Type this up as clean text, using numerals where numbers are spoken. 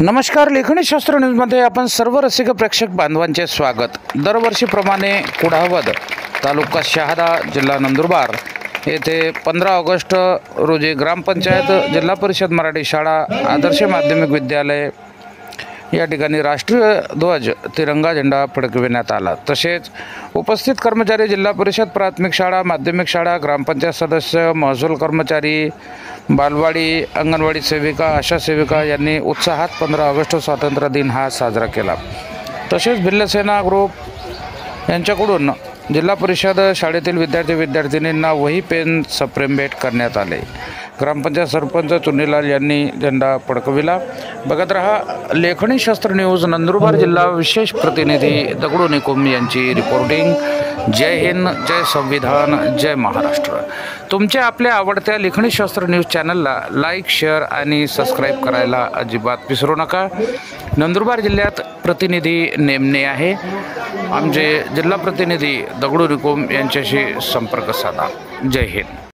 नमस्कार, लेखणी शास्त्र न्यूजमध्ये आपण सर्व रसिक प्रेक्षक बांधवांचे स्वागत। दरवर्षीप्रमाणे कुडावद, तालुका शहादा, जिल्हा नंदुरबार येथे 15 ऑगस्ट रोजी ग्रामपंचायत, जिल्हा परिषद मराठी शाळा, आदर्श माध्यमिक विद्यालय या ठिकाणी राष्ट्रीय ध्वज, तिरंगा झेंडा फडकविण्यात आला। तसेच उपस्थित कर्मचारी, जिल्हा परिषद प्राथमिक शाळा, माध्यमिक शाळा, ग्रामपंचायत सदस्य, महसूल कर्मचारी, बालवाडी, अंगणवाडी सेविका, आशा सेविका यांनी उत्साहात 15 ऑगस्ट स्वातंत्र्य दिन हा साजरा केला। तसेच भिल्लसेना ग्रुप यांच्याकडून जिल्हा परिषद शाळेतील विद्यार्थींना वही, पेन, सप्रेम भेट करण्यात आले। ग्रामपंचायत सरपंच चुन्नीलाल यांनी झेंडा फडकविला। बघत रहा लेखणी शास्त्र न्यूज, नंदुरबार जिल्हा विशेष प्रतिनिधी दगडू निकुम यांची रिपोर्टिंग। जय हिंद, जय संविधान, जय महाराष्ट्र। तुमच्या आपल्या आवडत्या लेखणी शास्त्र न्यूज चॅनलला लाईक, शेअर आणि सबस्क्राईब करायला अजिबात विसरू नका। नंदुरबार जिल्ह्यात प्रतिनिधी नेमणे आहे, आमचे जिल्हा प्रतिनिधी दगडू निकुम यांच्याशी संपर्क साधा। जय हिंद।